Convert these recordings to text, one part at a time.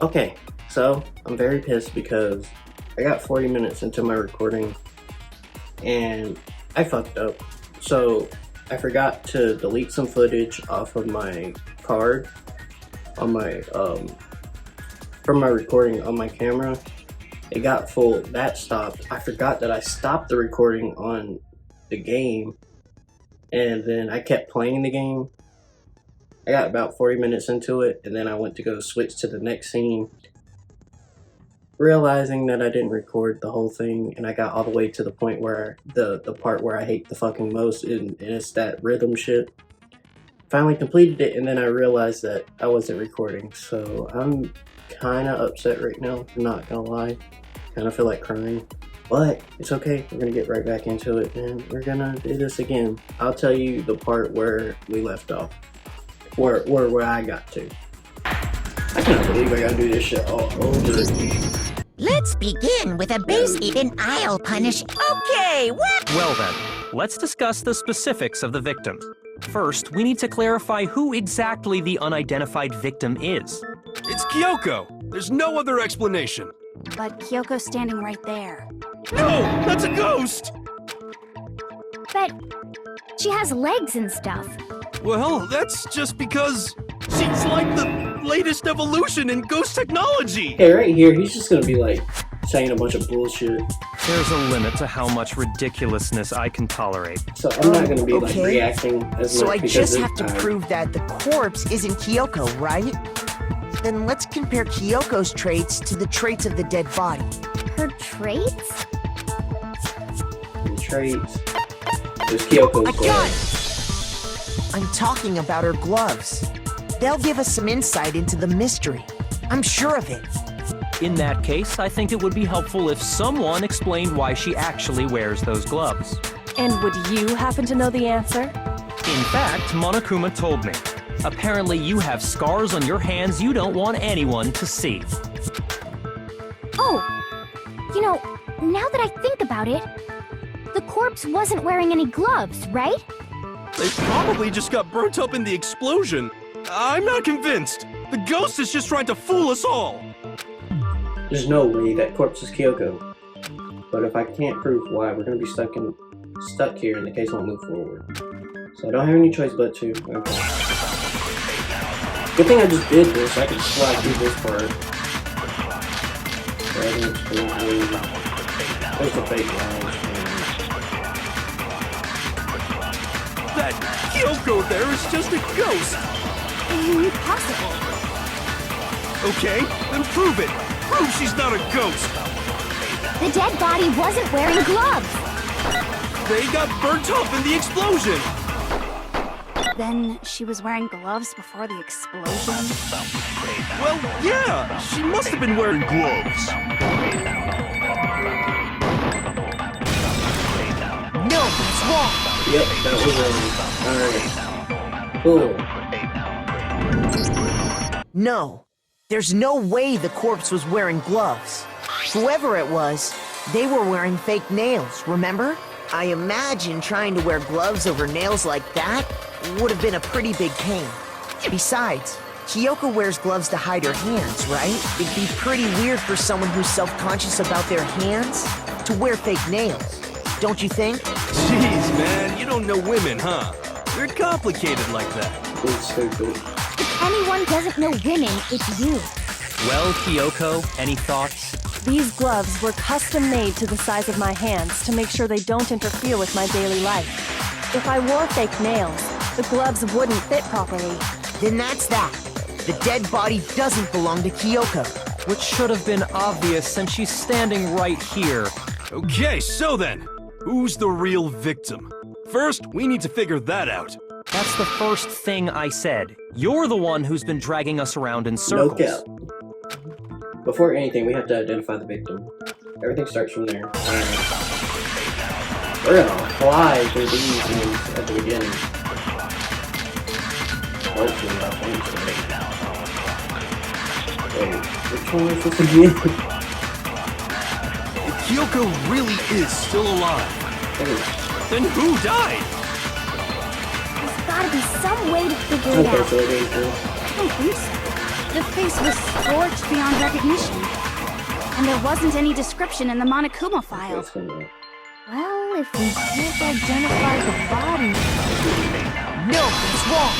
Okay, so I'm very pissed because I got 40 minutes into my recording and I fucked up. So I forgot to delete some footage off of my card on my from my recording on my camera. It got full. That stopped. I forgot that I stopped the recording on the game, and then I kept playing the game. I got about 40 minutes into it, and then I went to go switch to the next scene, realizing that I didn't record the whole thing, and I got all the way to the point where the part where I hate the fucking most, and it's that rhythm shit. Finally completed it, and then I realized that I wasn't recording, so I'm kind of upset right now, I'm not gonna lie. Kind of feel like crying, but it's okay. We're gonna get right back into it, and we're gonna do this again. I'll tell you the part where we left off. Where I got to. I can't believe I gotta do this shit all over again. Let's begin with a basic and I'll punish. Okay, what? Well then, let's discuss the specifics of the victim. First, we need to clarify who exactly the unidentified victim is. It's Kyoko! There's no other explanation! But Kyoko's standing right there. No! That's a ghost! But she has legs and stuff. Well, that's just because she's like the latest evolution in ghost technology! Hey, right here, he's just gonna be like saying a bunch of bullshit. There's a limit to how much ridiculousness I can tolerate. So I'm not gonna be like reacting as much. So I because just have to I'm prove that the corpse isn't Kyoko, right? Then let's compare Kyoko's traits to the traits of the dead body. Her traits? the traits. There's Kyoko's I got gloves. it! I'm talking about her gloves. They'll give us some insight into the mystery. I'm sure of it. In that case, I think it would be helpful if someone explained why she actually wears those gloves. And would you happen to know the answer? In fact, Monokuma told me. Apparently you have scars on your hands you don't want anyone to see. Oh, you know, now that I think about it, the corpse wasn't wearing any gloves, right? They probably just got burnt up in the explosion. I'm not convinced. The ghost is just trying to fool us all. There's no way that corpse is Kyoko. But if I can't prove why, we're gonna be stuck here and the case won't move forward. So I don't have any choice but to. Okay. Good thing I just did this. I can slide through this part. There's the fake Myles. That Kyoko there is just a ghost. Impossible. Okay, then prove it. Prove she's not a ghost. The dead body wasn't wearing gloves. They got burnt up in the explosion. Then she was wearing gloves before the explosion? Well, yeah, she must have been wearing gloves. No, that's wrong. Yep, that was Alright. Cool. No, there's no way the corpse was wearing gloves. Whoever it was, they were wearing fake nails, remember? I imagine trying to wear gloves over nails like that would have been a pretty big pain. Besides, Kyoko wears gloves to hide her hands, right? It'd be pretty weird for someone who's self-conscious about their hands to wear fake nails. Don't you think? Jeez, man, you don't know women, huh? They're complicated like that. It's so good. If anyone doesn't know women, it's you. Well, Kyoko, any thoughts? These gloves were custom made to the size of my hands to make sure they don't interfere with my daily life. If I wore fake nails, the gloves wouldn't fit properly. Then that's that. The dead body doesn't belong to Kyoko. Which should have been obvious since she's standing right here. Okay, so then, who's the real victim? First, we need to figure that out. That's the first thing I said. You're the one who's been dragging us around in circles. No cap. Before anything, we have to identify the victim. Everything starts from there. We're gonna apply for these ones at the beginning. Hopefully, I think so. Wait, which one is this again? If Kyoko really is still alive, then who died? There's gotta be some way to figure it Okay, out. so it is I don't think so. The face was scorched beyond recognition. And there wasn't any description in the Monokuma file. Well, if we can't identify the body... No, it's wrong.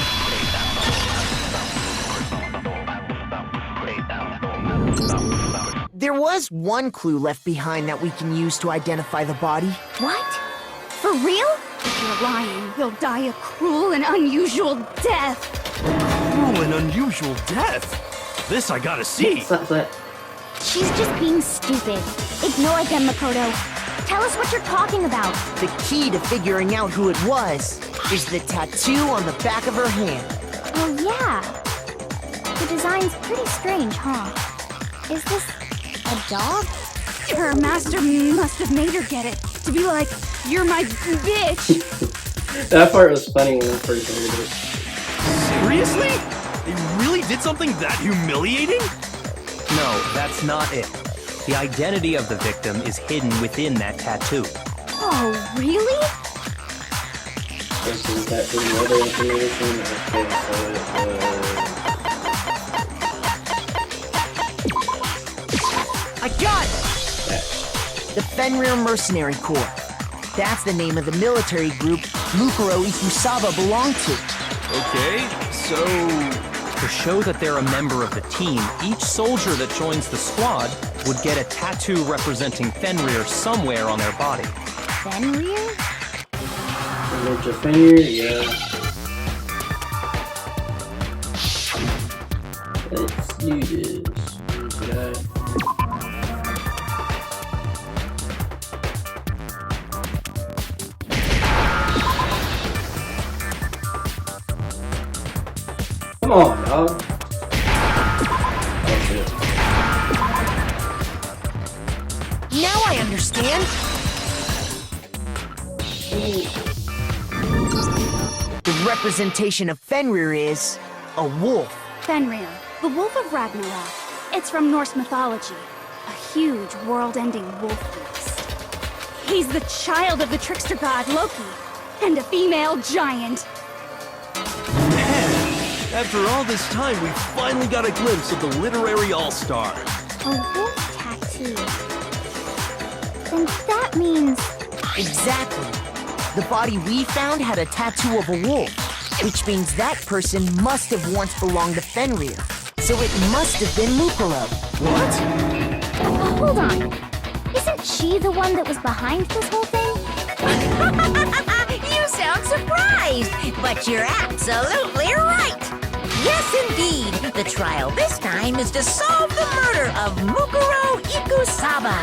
There was one clue left behind that we can use to identify the body. What? For real? If you're lying, we'll die a cruel and unusual death. Cruel and unusual death? This I gotta see. Stop that. She's just being stupid. Ignore them, Makoto. Tell us what you're talking about. The key to figuring out who it was is the tattoo on the back of her hand. Oh, yeah. The design's pretty strange, huh? Is this a dog? Her master must have made her get it. To be like, you're my bitch. That part was funny when I first heard it. Seriously? They really did something that humiliating? No, that's not it. The identity of the victim is hidden within that tattoo. Oh, really? Is that the other information? Okay, so it was... I got it! The Fenrir Mercenary Corps. That's the name of the military group Mukuro Ikusaba belonged to. Okay, so... To show that they're a member of the team, each soldier that joins the squad would get a tattoo representing Fenrir somewhere on their body. Fenrir? Image of Fenrir, yeah. Let's do this. Yeah. Come on, dog. Oh, shit. Now I understand. The representation of Fenrir is a wolf. Fenrir, the Wolf of Ragnarok. It's from Norse mythology. A huge, world-ending wolf beast. He's the child of the trickster god Loki, and a female giant. After all this time, we finally got a glimpse of the literary all-star. A wolf tattoo. Then that means... Exactly. The body we found had a tattoo of a wolf, which means that person must have once belonged to Fenrir. So it must have been Mukuro. What? Hold on. Isn't she the one that was behind this whole thing? You sound surprised, but you're absolutely right. Yes, indeed. The trial this time is to solve the murder of Mukuro Ikusaba.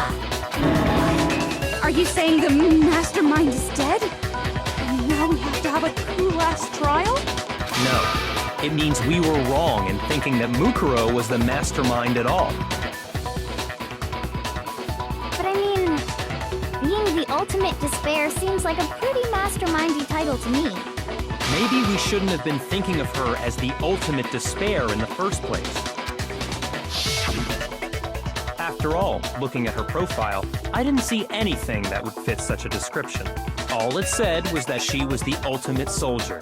Are you saying the mastermind is dead? And now we have to have a cool-ass trial? No. It means we were wrong in thinking that Mukuro was the mastermind at all. But I mean, being the ultimate despair seems like a pretty mastermindy title to me. Maybe we shouldn't have been thinking of her as the ultimate despair in the first place. After all, looking at her profile, I didn't see anything that would fit such a description. All it said was that she was the ultimate soldier.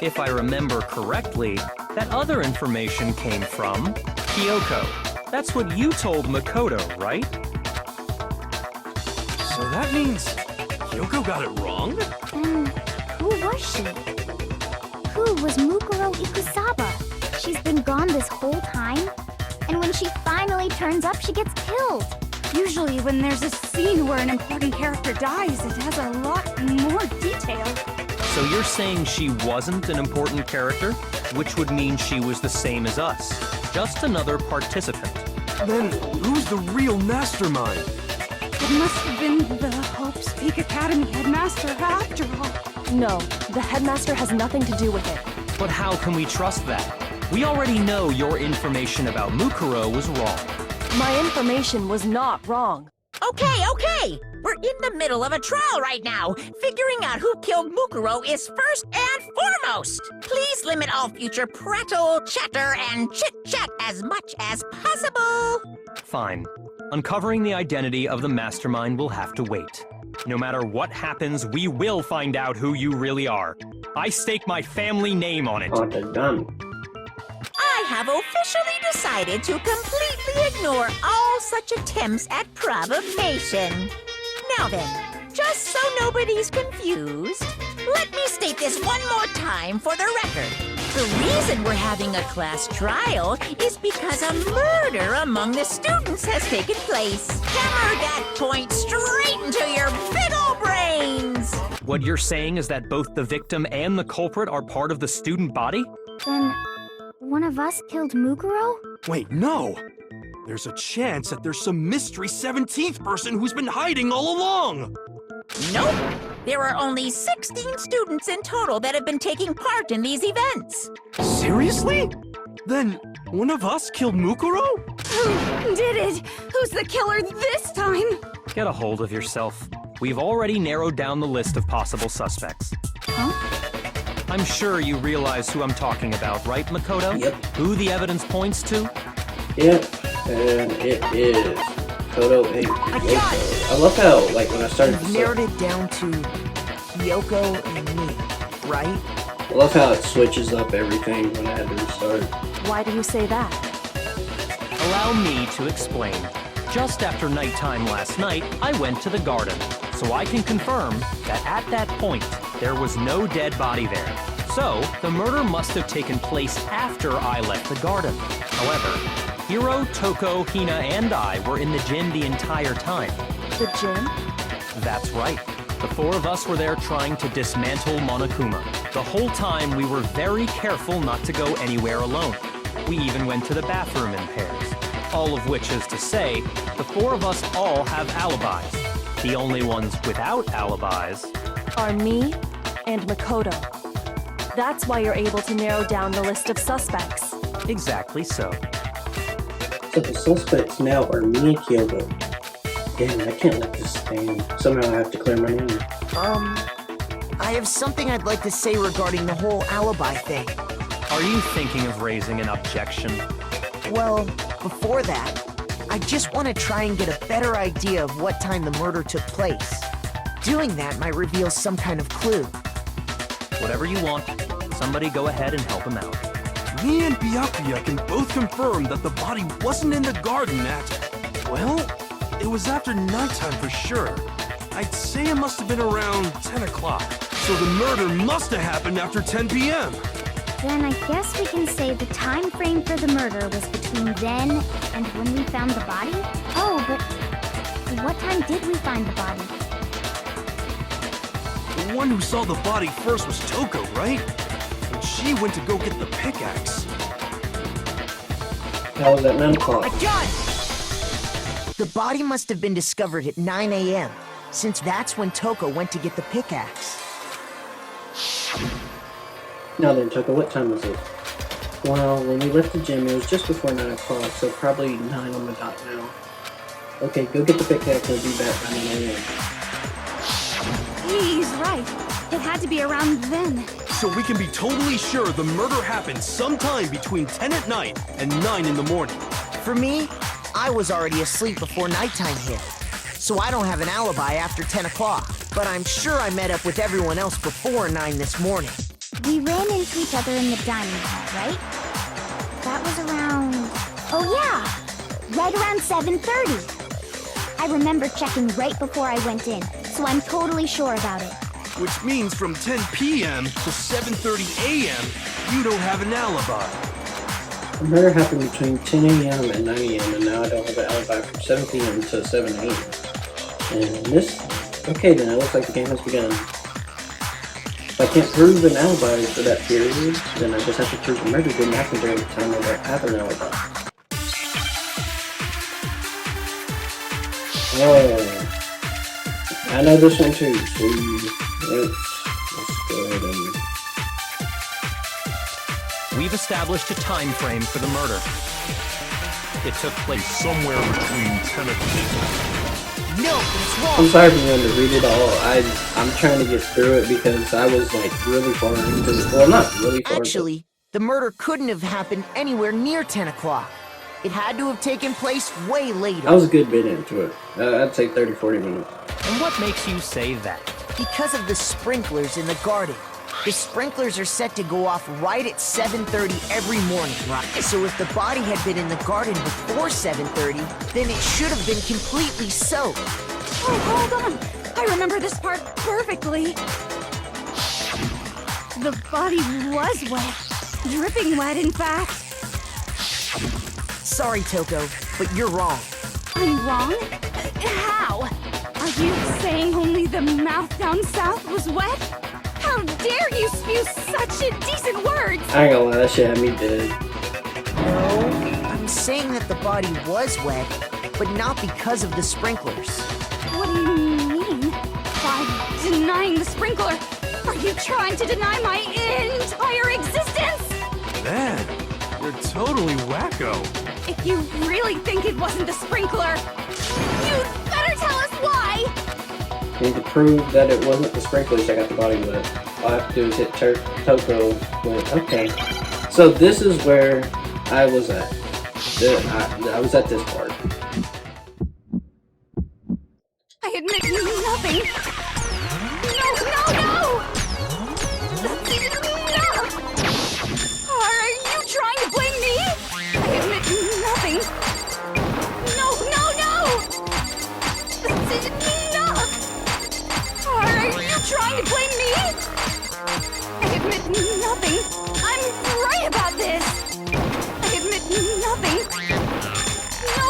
If I remember correctly, that other information came from Kyoko. That's what you told Makoto, right? So that means Kyoko got it wrong? Who was she? Who was Mukuro Ikusaba? She's been gone this whole time? And when she finally turns up, she gets killed. Usually when there's a scene where an important character dies, it has a lot more detail. So you're saying she wasn't an important character? Which would mean she was the same as us. Just another participant. Then who's the real mastermind? It must have been the Hope's Peak Academy headmaster after all. No, the headmaster has nothing to do with it. But how can we trust that? We already know your information about Mukuro was wrong. My information was not wrong. Okay. We're in the middle of a trial right now. Figuring out who killed Mukuro is first and foremost. Please limit all future prattle, chatter, and chit-chat as much as possible. Fine. Uncovering the identity of the mastermind will have to wait. No matter what happens, we will find out who you really are. I stake my family name on it. Oh, they're done. I I have officially decided to completely ignore all such attempts at provocation. Now then, just so nobody's confused, let me state this one more time for the record. The reason we're having a class trial is because a murder among the students has taken place. Hammer that point straight into your big ol' brains! What you're saying is that both the victim and the culprit are part of the student body? Then, one of us killed Mukuro? Wait, no! There's a chance that there's some mystery 17th person who's been hiding all along! Nope! There are only 16 students in total that have been taking part in these events. Seriously? Then, one of us killed Mukuro? Who did it? Who's the killer this time? Get a hold of yourself. We've already narrowed down the list of possible suspects. Huh? I'm sure you realize who I'm talking about, right, Makoto? Yep. Who the evidence points to? Yep, and it is Kodo and Yoko. I love how, like, when I started You've narrowed it down to Yoko and me, right? I love how it switches up everything when I had to restart. Why do you say that? Allow me to explain. Just after nighttime last night, I went to the garden, so I can confirm that at that point, there was no dead body there. So, the murder must have taken place after I left the garden. However, Hiro, Toko, Hina, and I were in the gym the entire time. The gym? That's right. The four of us were there trying to dismantle Monokuma. The whole time, we were very careful not to go anywhere alone. We even went to the bathroom in pairs. All of which is to say, the four of us all have alibis. The only ones without alibis Are me and Makoto. That's why you're able to narrow down the list of suspects. exactly so. So the suspects now are me and Kyoko. Damn, I can't let this stand. Somehow I have to clear my name. I have something I'd like to say regarding the whole alibi thing. Are you thinking of raising an objection? Well, before that, I just want to try and get a better idea of what time the murder took place. Doing that might reveal some kind of clue. Whatever you want. Somebody go ahead and help him out. Me and Byakuya can both confirm that the body wasn't in the garden at... Well, it was after nighttime for sure. I'd say it must have been around 10 o'clock. So the murder must have happened after 10 p.m. Then I guess we can say the time frame for the murder was between then and when we found the body? Oh, but what time did we find the body? The one who saw the body first was Toko, right? And she went to go get the pickaxe. That was at 9 o'clock. My gun! The body must have been discovered at 9 a.m., since that's when Toko went to get the pickaxe. Now then, Toko, what time was it? Well, when we left the gym, it was just before 9 o'clock, so probably 9 on the dot now. Okay, go get the pickaxe and we'll be back by 9 a.m. He's right. It had to be around then. So we can be totally sure the murder happened sometime between 10 at night and 9 in the morning. For me, I was already asleep before nighttime hit, so I don't have an alibi after 10 o'clock. But I'm sure I met up with everyone else before 9 this morning. We ran into each other in the dining hall, right? That was around... Oh yeah! Right around 7:30. I remember checking right before I went in, so I'm totally sure about it. Which means from 10 p.m. to 7:30 a.m., you don't have an alibi. The murder happened between 10 a.m. and 9 a.m., and now I don't have an alibi from 7 p.m. to 7 a.m. And this... Okay then, it looks like the game has begun. If I can't prove an alibi for that period, then I just have to prove the murder didn't happen during the time that I have an alibi. Oh, I know this one too, so let's go ahead and... We've established a time frame for the murder. It took place somewhere between 10 o'clock. No, it's wrong! I'm sorry for you to read it all. I'm trying to get through it because I was like really far into it. Well, not really far. Actually, the murder couldn't have happened anywhere near 10 o'clock. It had to have taken place way later. I was a good bit into it. I'd say 30-40 minutes. And what makes you say that? Because of the sprinklers in the garden. The sprinklers are set to go off right at 7:30 every morning. Right. So if the body had been in the garden before 7:30, then it should have been completely soaked. Oh, hold on. I remember this part perfectly. The body was wet. Dripping wet, in fact. Sorry, Toko, but you're wrong. I'm wrong? How? Are you saying only the mouth down south was wet? How dare you spew such indecent words! I ain't gonna lie, that shit had me dead. No, I'm saying that the body was wet, but not because of the sprinklers. What do you mean? By denying the sprinkler, are you trying to deny my entire existence? Man, you're totally wacko. If you really think it wasn't the sprinkler, you'd better tell us why! And to prove that it wasn't the sprinklers that got the body wet, all I have to do is hit Toko with, okay. So this is where I was at. I was at this part. I admit nothing. No! That's enough! Are you trying to blame me? I admit nothing. No! That's enough! Are you trying to blame me? I admit nothing. I'm right about this. I admit nothing. No!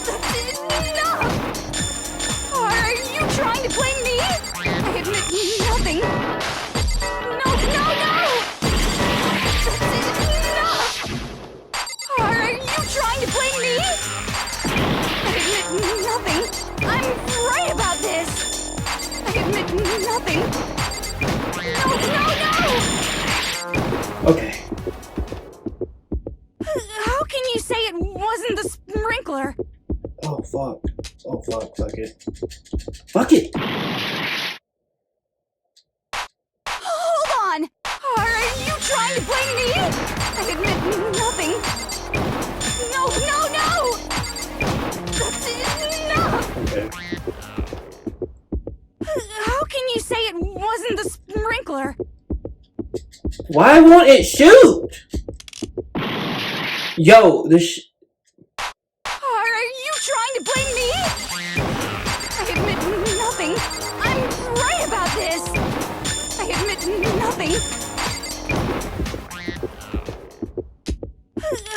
That's enough! Are you trying to blame me? I admit nothing. No! That's enough! Are you trying to blame me? I admit nothing. I'm right about this. I admit nothing. No! Okay. How can you say it wasn't the sprinkler? Oh fuck. Fuck it. Fuck it! Hold on! Are you trying to blame me? I admit nothing. No! That's enough! Okay. How can you say it wasn't the sprinkler? Why won't it shoot? Yo, this Are you trying to blame me? I admit nothing. I'm right about this. I admit nothing.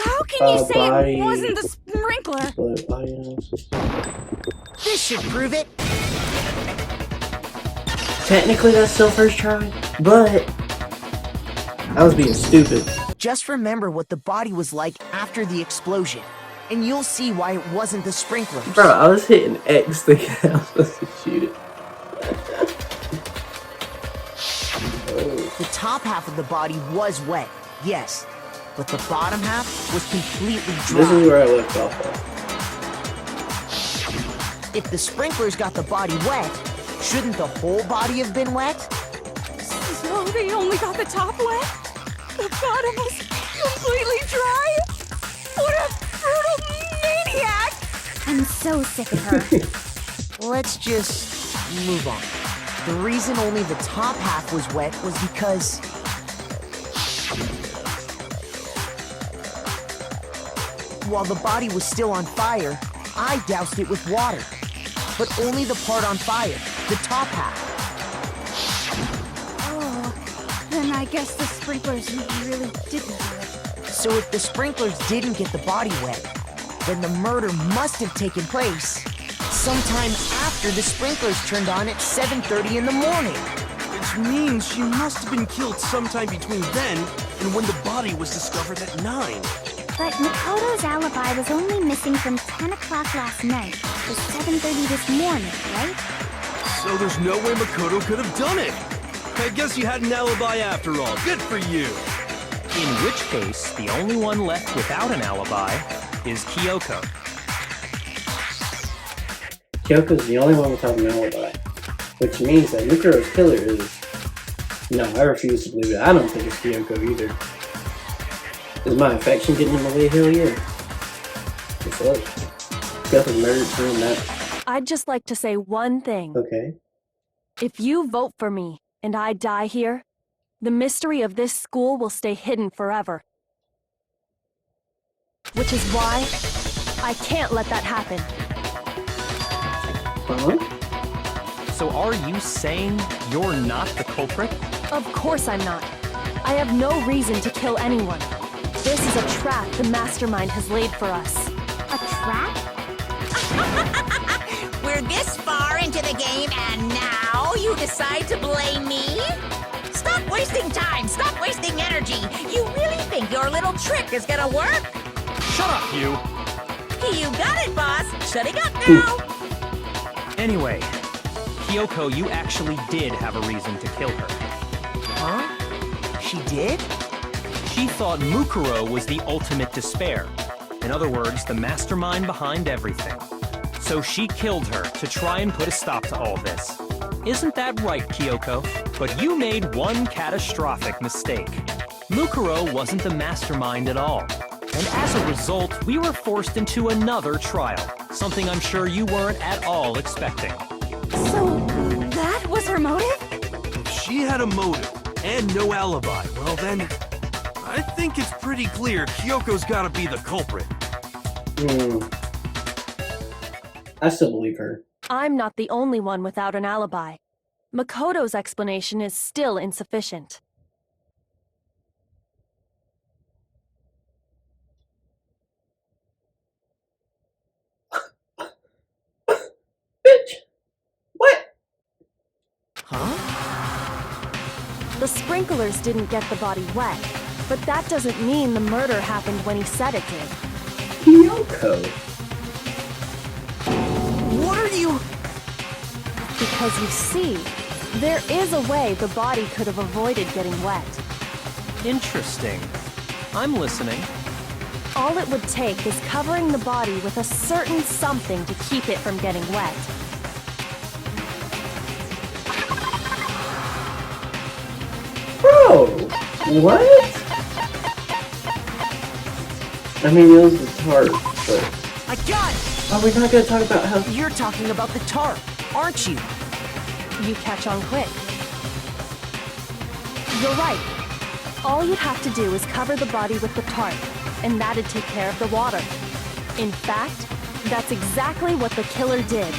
How can you say body- it wasn't the sprinkler? body analysis. This should prove it. Technically that's still first try, but I was being stupid. Just remember what the body was like after the explosion, and you'll see why it wasn't the sprinklers. Bro, I was hitting X thinking I was supposed to shoot it. The top half of the body was wet, yes, but the bottom half was completely dry. This is where I left off at. If the sprinklers got the body wet, shouldn't the whole body have been wet? So they only got the top wet? The bottom was completely dry? What a brutal maniac! I'm so sick of her. Let's just move on. The reason only the top half was wet was because while the body was still on fire, I doused it with water. But only the part on fire, the top half. Oh, then I guess the sprinklers really didn't do it. So if the sprinklers didn't get the body wet, then the murder must have taken place sometime after the sprinklers turned on at 7:30 in the morning. Which means she must have been killed sometime between then and when the body was discovered at 9. But Makoto's alibi was only missing from 10 o'clock last night to 7:30 this morning, right? So there's no way Makoto could have done it. I guess you had an alibi after all. Good for you. In which case, the only one left without an alibi is Kyoko. Kyoko's the only one without an alibi, which means that Mukuro's killer is... No, I refuse to believe it. I don't think it's Kyoko either. Is my affection getting in the way? Hell yeah. What's up? Kyoko's murdered from that. I'd just like to say one thing. Okay. If you vote for me, and I die here, the mystery of this school will stay hidden forever. Which is why I can't let that happen. Huh? So are you saying you're not the culprit? Of course I'm not. I have no reason to kill anyone. This is a trap the mastermind has laid for us. A trap? We're this far into the game and now you decide to blame me? Stop wasting time! Stop wasting energy! You really think your little trick is gonna work? Shut up, you! You got it, boss! Shutting up now! Anyway, Kyoko, you actually did have a reason to kill her. Huh? She did? She thought Mukuro was the ultimate despair. In other words, the mastermind behind everything. So she killed her to try and put a stop to all this. Isn't that right, Kyoko? But you made one catastrophic mistake. Mukuro wasn't the mastermind at all. And as a result, we were forced into another trial, something I'm sure you weren't at all expecting. So, that was her motive? If she had a motive and no alibi, well then, I think it's pretty clear Kyoko's gotta be the culprit. I still believe her. I'm not the only one without an alibi. Makoto's explanation is still insufficient. Bitch! What? Huh? The sprinklers didn't get the body wet, but that doesn't mean the murder happened when he said it did. Kyoko. What are you... Because you see, there is a way the body could have avoided getting wet. Interesting. I'm listening. All it would take is covering the body with a certain something to keep it from getting wet. Bro! What? I mean, it was the tarp, but... I got it! Are we not gonna talk about how... You're talking about the tarp, aren't you? You catch on quick. You're right. All you'd have to do is cover the body with the tarp, and that'd take care of the water. In fact, that's exactly what the killer did.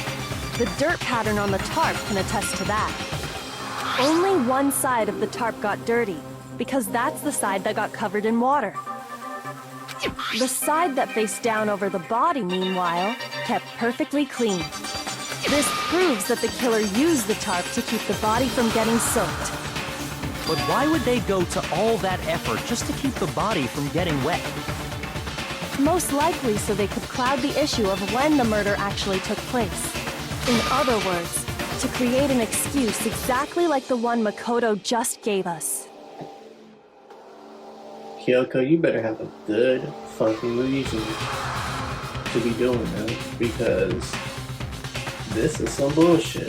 The dirt pattern on the tarp can attest to that. Only one side of the tarp got dirty, because that's the side that got covered in water. The side that faced down over the body, meanwhile, kept perfectly clean. This proves that the killer used the tarp to keep the body from getting soaked. But why would they go to all that effort just to keep the body from getting wet? Most likely so they could cloud the issue of when the murder actually took place. In other words, to create an excuse exactly like the one Makoto just gave us. Kyoko, you better have a good fucking reason to be doing this, because this is some bullshit.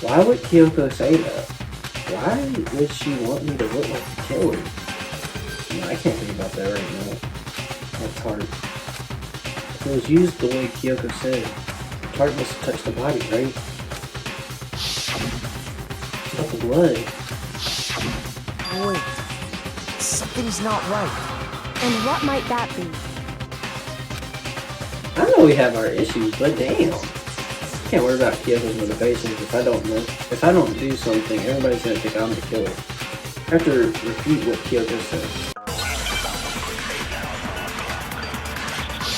Why would Kyoko say that? Why would she want me to look like the killer? No, I can't think about that right now. That's hard. If it was used the way Kyoko said, the tarp must have touched the body, right? But the blood. Wait, something's not right. And what might that be? I know we have our issues, but damn. Can't worry about Kyoko's motivations if I don't know. If I don't do something, everybody's gonna think I'm the killer. I have to repeat what Kyoko said.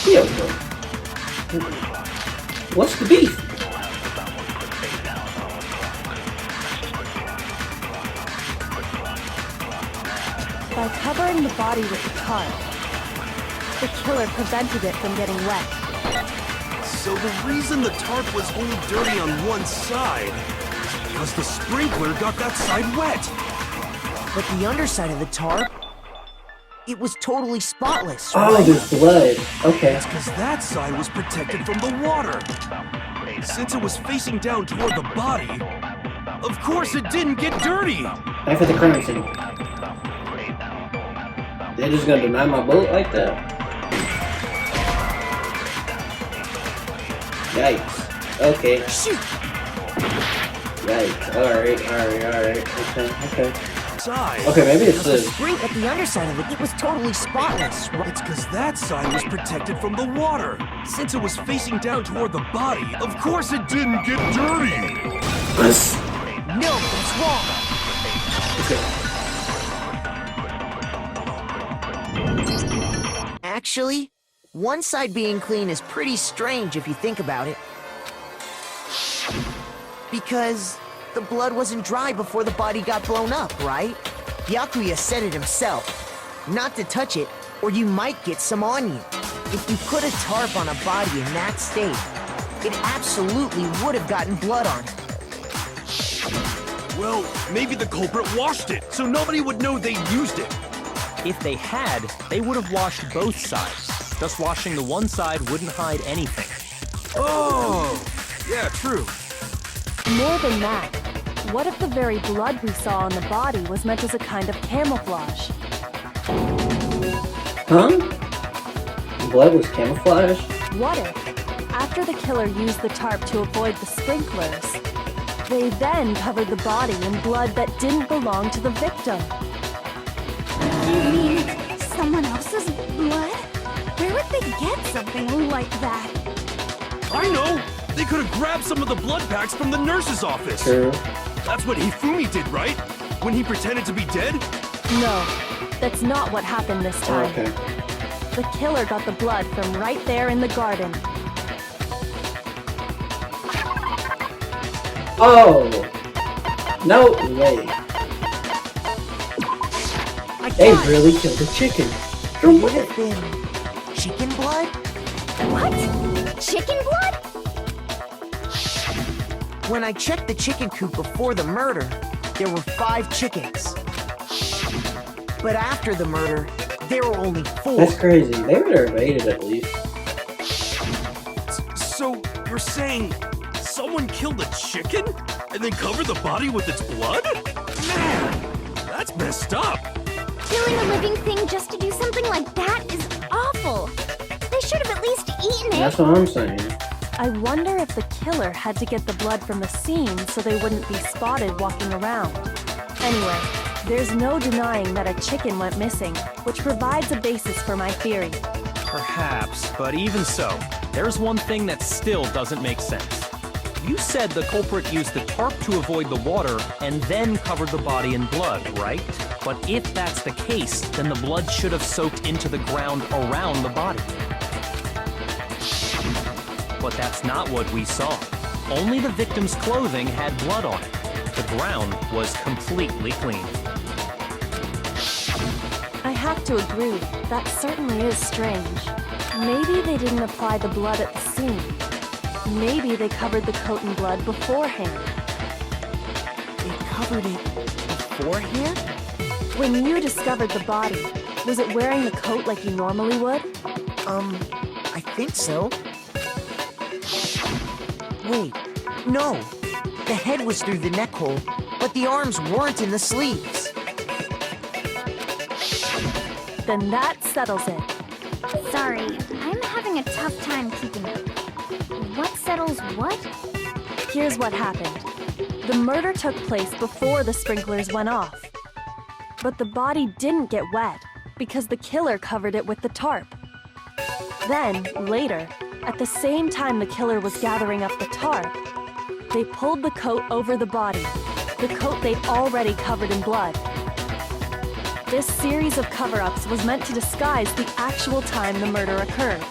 Kyoko, what's the beef? By covering the body with the tarp, the killer prevented it from getting wet. So the reason the tarp was only dirty on one side is because the sprinkler got that side wet. But the underside of the tarp, it was totally spotless, Oh, right? there's blood. Okay. That's because that side was protected from the water. Since it was facing down toward the body, of course it didn't get dirty. Back for the crime scene. They're just gonna deny my vote like that? Yikes. Okay. Shoot! Yikes. Alright. Okay. Side. Okay, maybe it's The this. spring at the underside of it was totally spotless. It's because that side was protected from the water. Since it was facing down toward the body, of course it didn't get dirty. No, that's wrong. Actually, one side being clean is pretty strange if you think about it. Because the blood wasn't dry before the body got blown up, right? Byakuya said it himself. Not to touch it, or you might get some on you. If you put a tarp on a body in that state, it absolutely would have gotten blood on it. Well, maybe the culprit washed it, so nobody would know they used it. If they had, they would have washed both sides. Just washing the one side wouldn't hide anything. Oh, yeah, true. More than that, what if the very blood we saw on the body was meant as a kind of camouflage? Huh? Blood was camouflage? What if, after the killer used the tarp to avoid the sprinklers, they then covered the body in blood that didn't belong to the victim? You mean someone else's blood? Where would they get something like that? I know! They could have grabbed some of the blood packs from the nurse's office. True. That's what Hifumi did, right? When he pretended to be dead? No, that's not what happened this time. Okay. The killer got the blood from right there in the garden. Oh! No way. They really killed the chicken. For Would what? have been chicken blood? What? Chicken blood? When I checked the chicken coop before the murder, there were 5 chickens. But after the murder, there were only 4. That's crazy. They would have evaded at least. So, you're saying someone killed a chicken and then covered the body with its blood? Man, that's messed up. Killing a living thing just to do something like that is awful. They should have at least eaten it. That's what I'm saying. I wonder if the killer had to get the blood from the scene so they wouldn't be spotted walking around. Anyway, there's no denying that a chicken went missing, which provides a basis for my theory. Perhaps, but even so, there's one thing that still doesn't make sense. You said the culprit used the tarp to avoid the water and then covered the body in blood, right? But if that's the case, then the blood should have soaked into the ground around the body. But that's not what we saw. Only the victim's clothing had blood on it. The ground was completely clean. I have to agree, that certainly is strange. Maybe they didn't apply the blood at the scene. Maybe they covered the coat in blood beforehand. They covered it beforehand? When you discovered the body, was it wearing the coat like you normally would? I think so. Wait, no. The head was through the neck hole, but the arms weren't in the sleeves. Then that settles it. Sorry, I'm having a tough time keeping up. What settles what? Here's what happened. The murder took place before the sprinklers went off. But the body didn't get wet because the killer covered it with the tarp. Then, later, at the same time the killer was gathering up the tarp, they pulled the coat over the body, the coat they'd already covered in blood. This series of cover-ups was meant to disguise the actual time the murder occurred.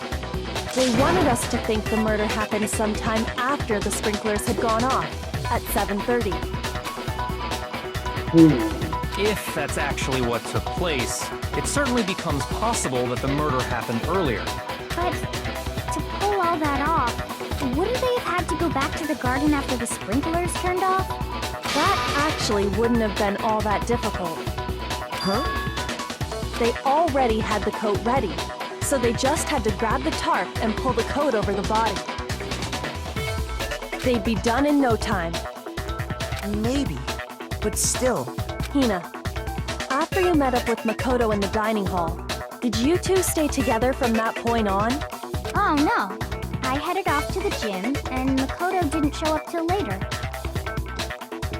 They wanted us to think the murder happened sometime after the sprinklers had gone off, at 7:30. If that's actually what took place, it certainly becomes possible that the murder happened earlier. But to pull all that off, wouldn't they have had to go back to the garden after the sprinklers turned off? That actually wouldn't have been all that difficult. Huh? They already had the coat ready, so they just had to grab the tarp and pull the coat over the body. They'd be done in no time. Maybe, but still. Hina, after you met up with Makoto in the dining hall, did you two stay together from that point on? Oh no. I headed off to the gym, and Makoto didn't show up till later.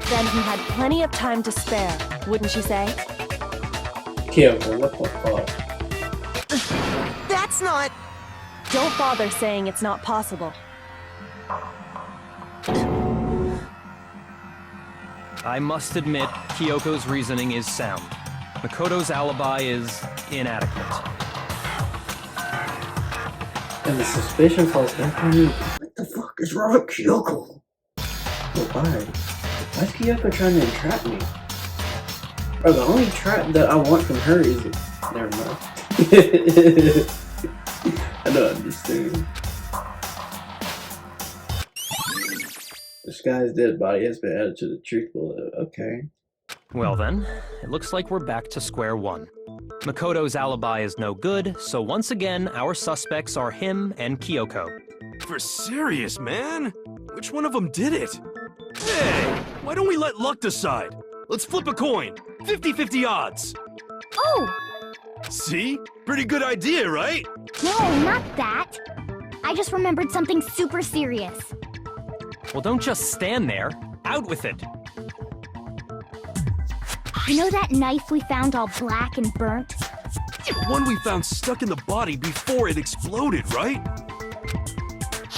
Then he had plenty of time to spare, wouldn't you say? Kyoko, what the fuck? That's not... Don't bother saying it's not possible. I must admit, Kyoko's reasoning is sound. Makoto's alibi is inadequate. And the suspicion falls back on me. What the fuck is wrong with Kyoko? Oh, why? Why is Kyoko trying to entrap me? Bro, the only trap that I want from her is... Never mind. I don't understand. This guy's dead body has been added to the truth bullet. Okay. Well then, it looks like we're back to square one. Makoto's alibi is no good, so once again, our suspects are him and Kyoko. For serious, man? Which one of them did it? Hey, why don't we let luck decide? Let's flip a coin. 50-50 odds. Oh! See? Pretty good idea, right? No, not that. I just remembered something super serious. Well, don't just stand there. Out with it. You know that knife we found all black and burnt? The one we found stuck in the body before it exploded, right?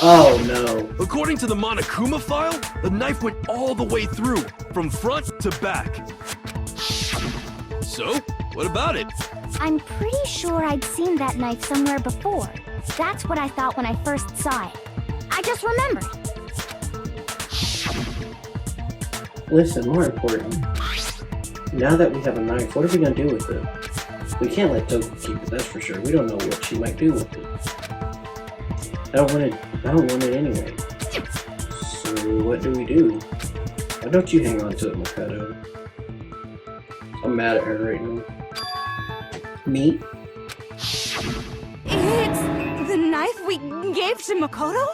Oh no. According to the Monokuma file, the knife went all the way through, from front to back. So, what about it? I'm pretty sure I'd seen that knife somewhere before. That's what I thought when I first saw it. I just remembered. Listen, more important. Now that we have a knife, what are we gonna do with it? We can't let Toko keep it, that's for sure. We don't know what she might do with it. I don't want it anyway. So what do we do? Why don't you hang on to it, Makoto? I'm mad at her right now. Me? It's the knife we gave to Makoto?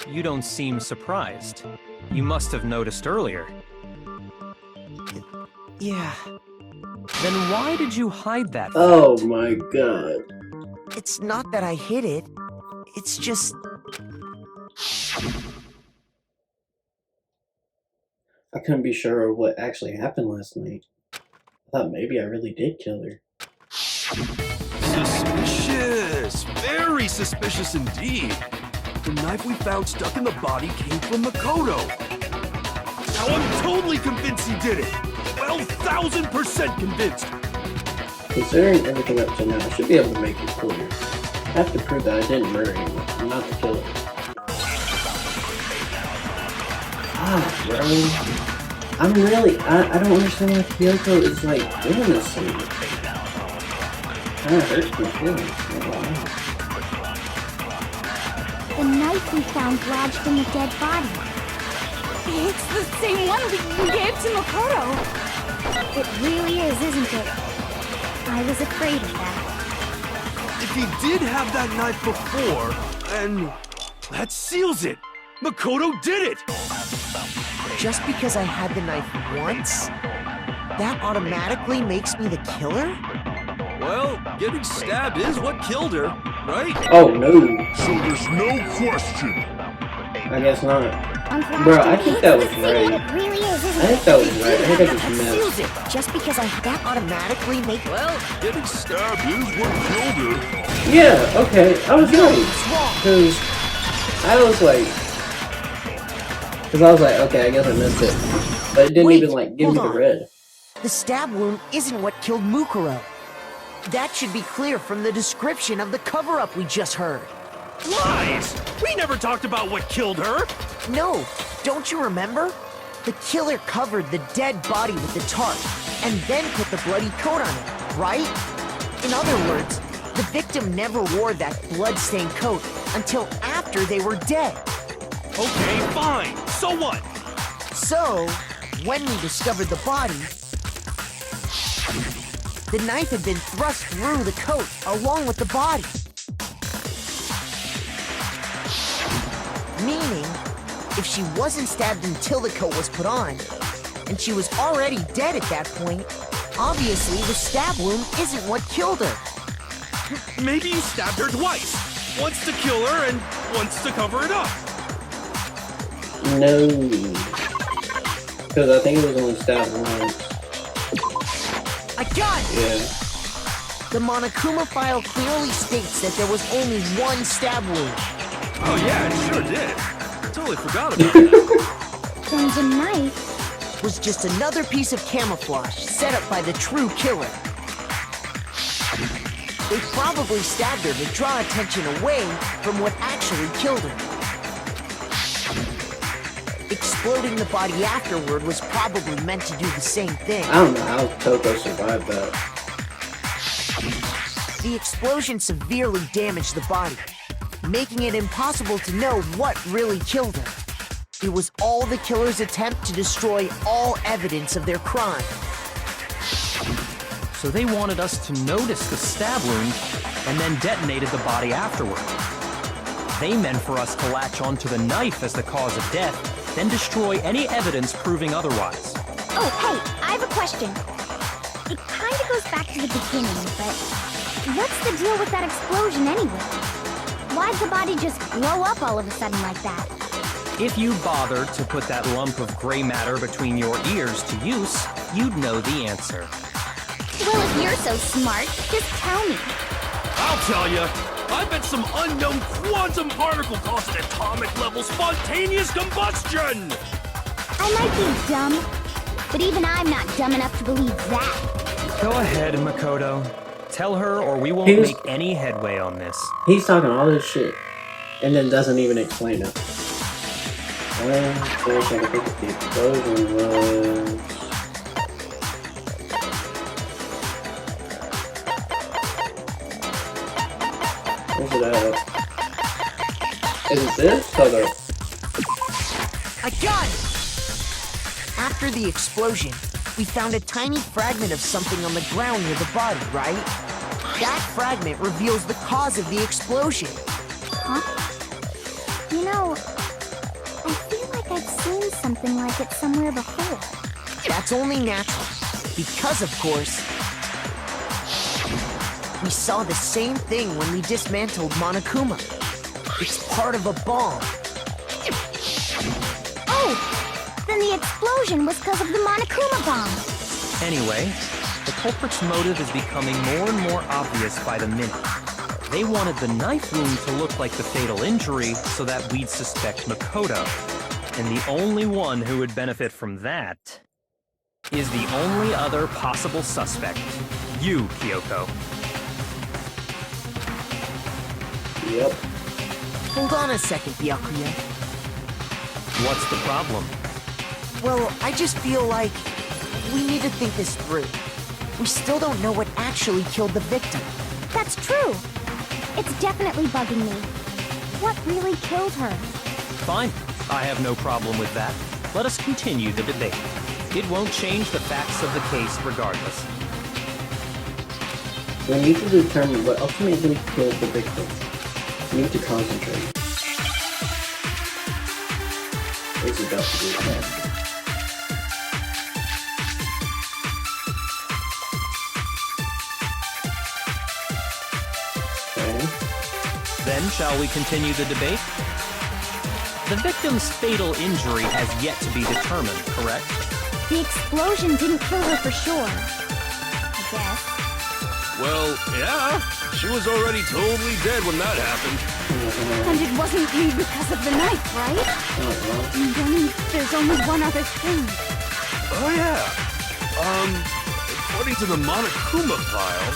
You don't seem surprised. You must have noticed earlier. Yeah, Then why did you hide that? Oh my god. it's not that I hid it. It's just... I couldn't be sure of what actually happened last night. I thought maybe I really did kill her. Suspicious! Very suspicious indeed. The knife we found stuck in the body came from Makoto. Now I'm totally convinced he did it. 12,000% convinced. Considering everything up to now, I should be able to make it clear. I have to prove that I didn't murder anyone. I'm not the killer. Ah, bro. I don't understand why Kyoko is like doing this to me. Kinda hurts my feelings. The knife we found lodged in the dead body. It's the same one we gave to Makoto. It really is, isn't it? I was afraid of that. If he did have that knife before, then that seals it. Makoto did it. Just because I had the knife once, that automatically makes me the killer? Well, getting stabbed is what killed her, right? Oh no. So there's no question. I guess not. On Flash Bro, I TV, think that was it's the same right. It really is, I isn't think it? that was right. I think I just That missed. seals it. Just because I had that automatically make... Well, getting stabbed is what killed her. Yeah, okay. I was right. It's wrong. Cause I was like, okay, I guess I missed it. But it didn't Wait, even like give me hold the on. red. The stab wound isn't what killed Mukuro. That should be clear from the description of the cover-up we just heard. Lies! We never talked about what killed her. No, don't you remember? The killer covered the dead body with the tarp, and then put the bloody coat on it, right? In other words, the victim never wore that blood-stained coat until after they were dead. Okay, fine. So what? So, when we discovered the body, the knife had been thrust through the coat along with the body. Meaning, if she wasn't stabbed until the coat was put on, and she was already dead at that point, obviously the stab wound isn't what killed her. Maybe you stabbed her twice. Once to kill her and once to cover it up. No. Because I think it was only stabbed once. I got it! Yeah. The Monokuma file clearly states that there was only one stab wound. Oh yeah, it sure did. Totally forgot about it. Then the knife. Was just another piece of camouflage set up by the true killer. They probably stabbed her to draw attention away from what actually killed her. Exploding the body afterward was probably meant to do the same thing. I don't know how Toko survived that. The explosion severely damaged the body, making it impossible to know what really killed her. It was all the killer's attempt to destroy all evidence of their crime. So they wanted us to notice the stab wound and then detonated the body afterward. They meant for us to latch onto the knife as the cause of death, then destroy any evidence proving otherwise. Oh, hey, I have a question. It kind of goes back to the beginning, but what's the deal with that explosion anyway? Why'd the body just blow up all of a sudden like that? If you bothered to put that lump of gray matter between your ears to use, you'd know the answer. Well, if you're so smart, just tell me. I'll tell you. I bet some unknown quantum particle caused atomic level spontaneous combustion! I might be dumb, but even I'm not dumb enough to believe that. Go ahead, Makoto. Tell her or we won't make any headway on this. He's talking all this shit and then doesn't even explain it. Well, first I think the explosion was... Where's it at? Is it this or the... I got it! After the explosion, we found a tiny fragment of something on the ground near the body, right? That fragment reveals the cause of the explosion. Huh? You know, I feel like I've seen something like it somewhere before. That's only natural, because of course, we saw the same thing when we dismantled Monokuma. It's part of a bomb. Oh! Then the explosion was because of the Monokuma bomb. Anyway, the culprit's motive is becoming more and more obvious by the minute. They wanted the knife wound to look like the fatal injury so that we'd suspect Makoto. And the only one who would benefit from that is the only other possible suspect. You, Kyoko. Yep. Hold on a second, Byakuya. What's the problem? Well, I just feel like we need to think this through. We still don't know what actually killed the victim. That's true. It's definitely bugging me. What really killed her? Fine. I have no problem with that. Let us continue the debate. It won't change the facts of the case regardless. We need to determine what ultimately killed the victim. We need to concentrate. It's about to do that. Okay. Then, shall we continue the debate? The victim's fatal injury has yet to be determined, correct? The explosion didn't kill her for sure. I guess. Well, yeah. She was already totally dead when that happened. And it wasn't because of the knife, right? And then there's only one other thing. Oh yeah. According to the Monokuma file,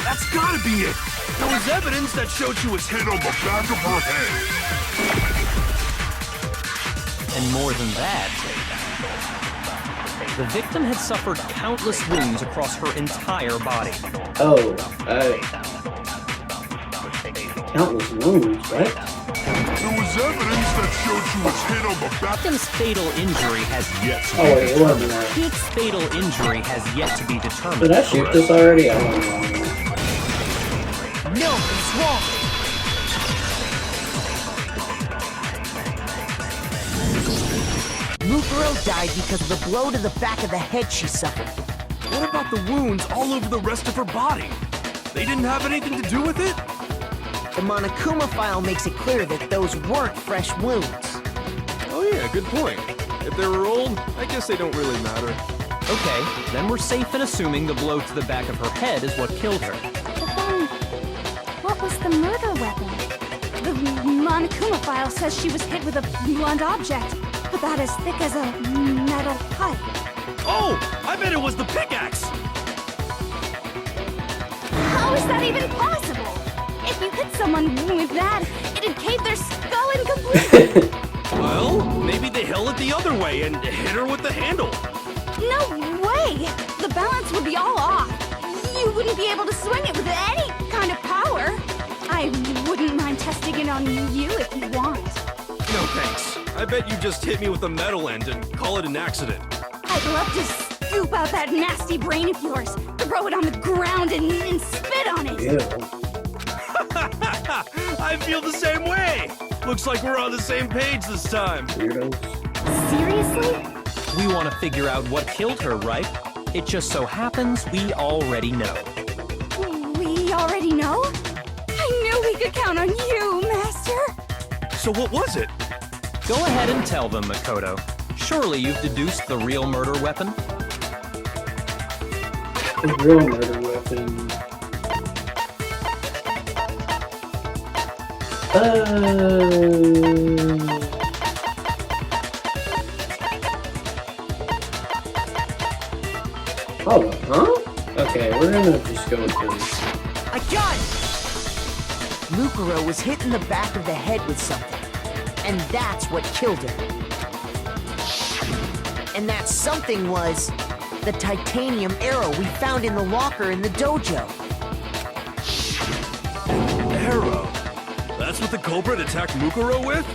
that's gotta be it. There was evidence that showed she was hit on the back of her head. And more than that, the victim had suffered countless wounds across her entire body. Oh, countless wounds, right? There was evidence that showed she was hit on the back. The victim's fatal injury has yet to Oh wait, it wasn't that. fatal injury has yet to be determined. Did I shoot this already? I don't know. No, it's wrong! Mukuro died because of the blow to the back of the head she suffered. What about the wounds all over the rest of her body? They didn't have anything to do with it? The Monokuma file makes it clear that those weren't fresh wounds. Oh Yeah, good point. If they were old, I guess they don't really matter. Okay, then we're safe in assuming the blow to the back of her head is what killed her. But then, what was the murder weapon? The Monokuma file says she was hit with a blunt object, about as thick as a metal pipe. Oh, I bet it was the pickaxe! How is that even possible? If you hit someone with that, it'd cave their skull in completely. Well, maybe they held it the other way and hit her with the handle. No way! The balance would be all off. You wouldn't be able to swing it with any kind of power. I wouldn't mind testing it on you if you want. No thanks. I bet you just hit me with the metal end and call it an accident. I'd love to scoop out that nasty brain of yours, throw it on the ground and spit on it. Ew. I feel the same way. Looks like we're on the same page this time. Weirdos. Seriously? We want to figure out what killed her, right? It just so happens we already know. We already know? I knew we could count on you, Master. So what was it? Go ahead and tell them, Makoto. Surely you've deduced the real murder weapon? The real murder weapon. Hold on, huh? Okay, we're gonna just go with this. I got it! Mukuro was hit in the back of the head with something, and that's what killed her. And that something was the titanium arrow we found in the locker in the dojo. Arrow. That's what the culprit attacked Mukuro with?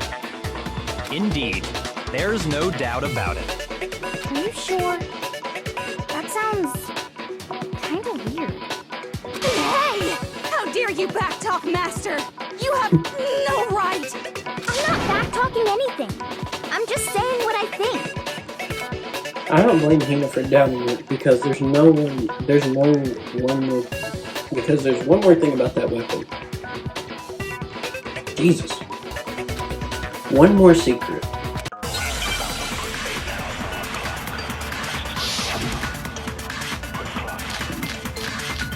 Indeed. There's no doubt about it. Are you sure? That sounds kinda weird. Hey! How dare you backtalk, Master? You have no right! I'm not back-talking anything. I'm just saying what I think. I don't blame Hina for doubting it because there's one more thing about that weapon. Jesus. One more secret.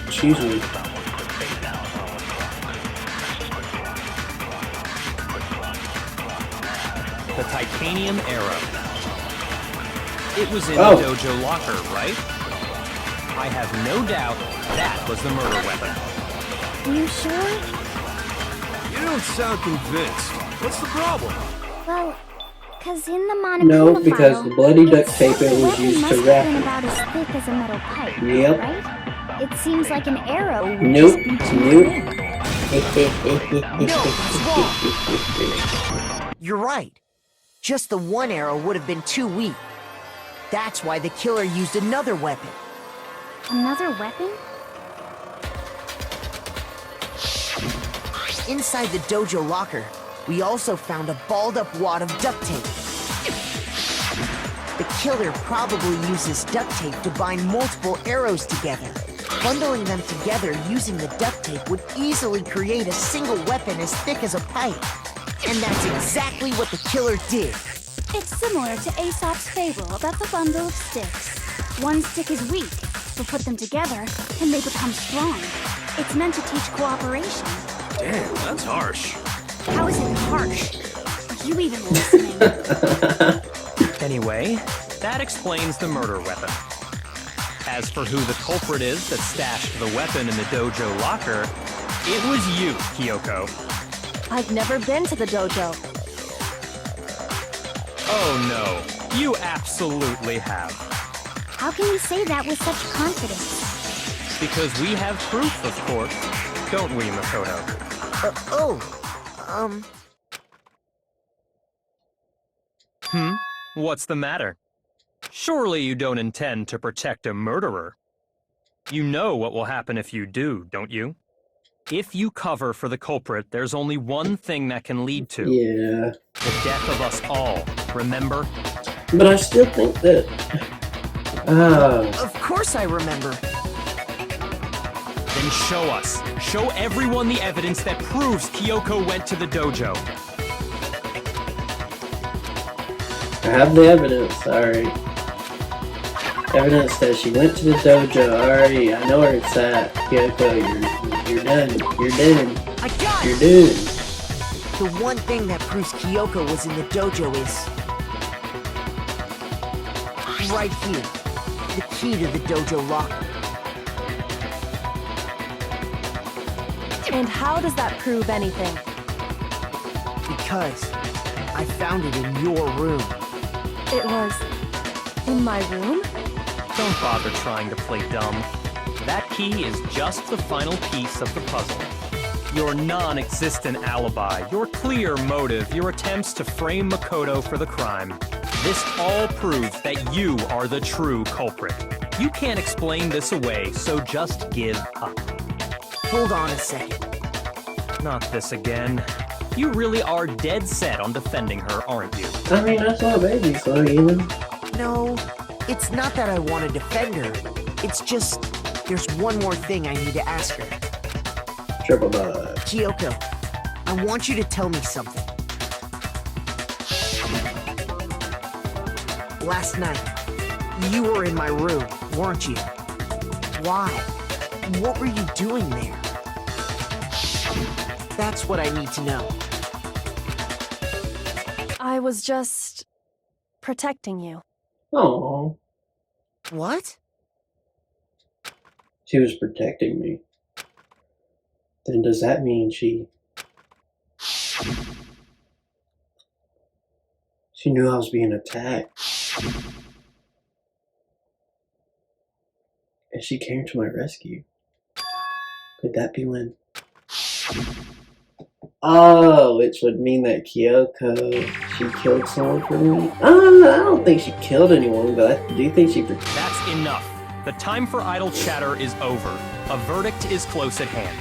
Excuse me. The titanium arrow. It was in Oh. the dojo locker, right? I have no doubt that was the murder weapon. Are you sure? You don't sound convinced. What's the problem? Well, cause in the Monokuma No, because file, the bloody duct it tape said it the was weapon used must to have wrap been it. about as thick as a metal pipe, Yep. right? It seems like an arrow would Nope. just be too Nope. thin. No, he's wrong. You're right. Just the one arrow would have been too weak. That's why the killer used another weapon. Another weapon? Inside the dojo locker, we also found a balled-up wad of duct tape. The killer probably uses duct tape to bind multiple arrows together. Bundling them together using the duct tape would easily create a single weapon as thick as a pipe. And that's exactly what the killer did. It's similar to Aesop's fable about the bundle of sticks. One stick is weak, but put them together and they become strong. It's meant to teach cooperation. Damn, that's harsh. How is it harsh? Are you even listening? Anyway, that explains the murder weapon. As for who the culprit is that stashed the weapon in the dojo locker, it was you, Kyoko. I've never been to the dojo. Oh no, you absolutely have. How can you say that with such confidence? Because we have proof, of course, don't we, Makoto? What's the matter? Surely you don't intend to protect a murderer. You know what will happen if you do, don't you? If you cover for the culprit, there's only one thing that can lead to Yeah. the death of us all, remember? But I still think that... Of course I remember. Then show us. Show everyone the evidence that proves Kyoko went to the dojo. I have the evidence, alright. Evidence that she went to the dojo, alright, I know where it's at. Kyoko, you're done. You're dead. I got You're it! dead. The one thing that proves Kyoko was in the dojo is... right here. The key to the dojo locker. And how does that prove anything? Because I found it in your room. It was in my room? Don't bother trying to play dumb. That key is just the final piece of the puzzle. Your non-existent alibi, your clear motive, your attempts to frame Makoto for the crime. This all proves that you are the true culprit. You can't explain this away, so just give up. Hold on a second. Not this again. You really are dead set on defending her, aren't you? I mean, that's my baby, so even. No, it's not that I want to defend her. It's just, there's one more thing I need to ask her. Triple dog. Kyoko, I want you to tell me something. Last night, you were in my room, weren't you? Why? What were you doing there? That's what I need to know. I was just protecting you. Oh, What? she was protecting me. Then does that mean she knew I was being attacked? And she came to my rescue. Could that be when... Oh, which would mean that Kyoko, she killed someone for me? I don't think she killed anyone, but I do think she... That's enough. The time for idle chatter is over. A verdict is close at hand.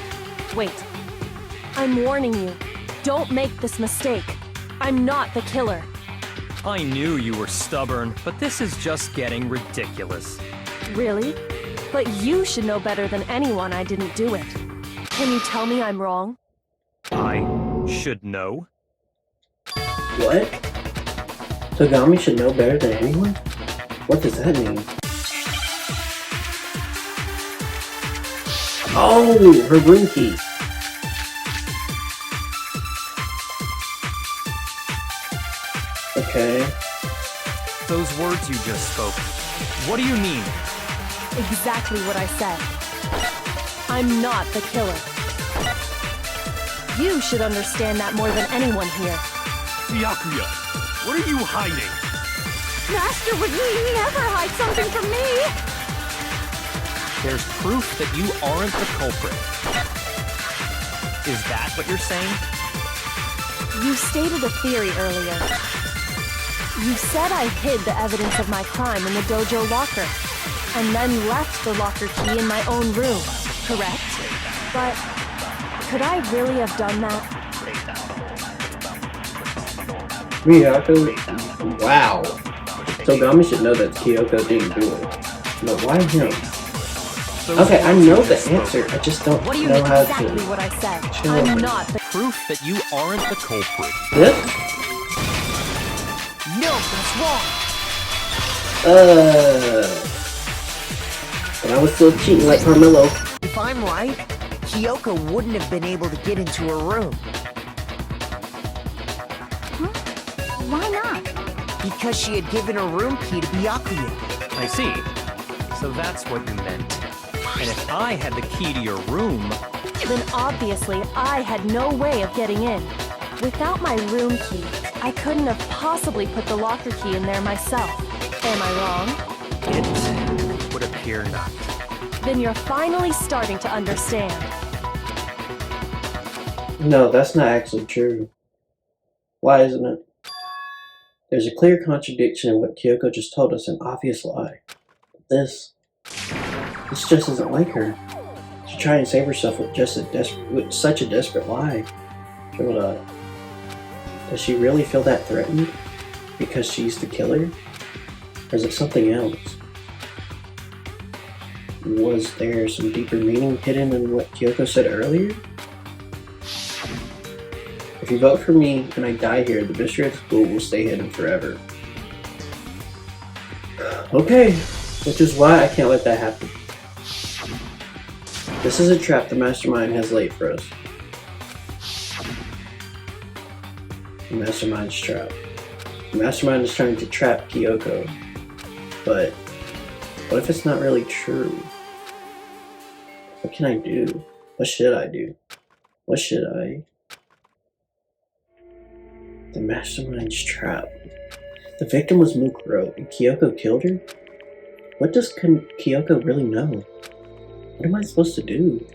Wait. I'm warning you. Don't make this mistake. I'm not the killer. I knew you were stubborn, but this is just getting ridiculous. Really? But you should know better than anyone I didn't do it. Can you tell me I'm wrong? I should know. What? Togami should know better than anyone? What does that mean? Oh, her room key. Okay. Those words you just spoke, what do you mean? Exactly what I said. I'm not the killer. You should understand that more than anyone here. Byakuya, what are you hiding? Master would never hide something from me! There's proof that you aren't the culprit. Is that what you're saying? You stated a theory earlier. You said I hid the evidence of my crime in the dojo locker, and then left the locker key in my own room, correct? But could I really have done that? Miyako? Wow. Togami should know that Kyoko didn't do it. But why him? Okay, I know the answer. I just don't What do you know mean how exactly to... what I said? Chill. I'm not the... Proof that you aren't the culprit. This? No, that's wrong. And I was still cheating like Carmelo. If I'm right, Kyoko wouldn't have been able to get into her room. Why not? Because she had given her room key to Byakuya. I see. So that's what you meant. And if I had the key to your room, Then obviously I had no way of getting in. Without my room key, I couldn't have possibly put the locker key in there myself. Am I wrong? it would appear not. Then you're finally starting to understand. No, that's not actually true. Why isn't it? There's a clear contradiction in what Kyoko just told us, an obvious lie. This just isn't like her. She tried and save herself with such a desperate lie. Does she really feel that threatened because she's the killer? Or is it something else? Was there some deeper meaning hidden in what Kyoko said earlier? If you vote for me and I die here, the mystery of the school will stay hidden forever. Okay, which is why I can't let that happen. This is a trap the mastermind has laid for us. The mastermind's trap. The mastermind is trying to trap Kyoko. But what if it's not really true? What can I do? What should I do? What should I? The mastermind's trap. The victim was Mukuro, and Kyoko killed her? What does Kyoko really know? What am I supposed to do?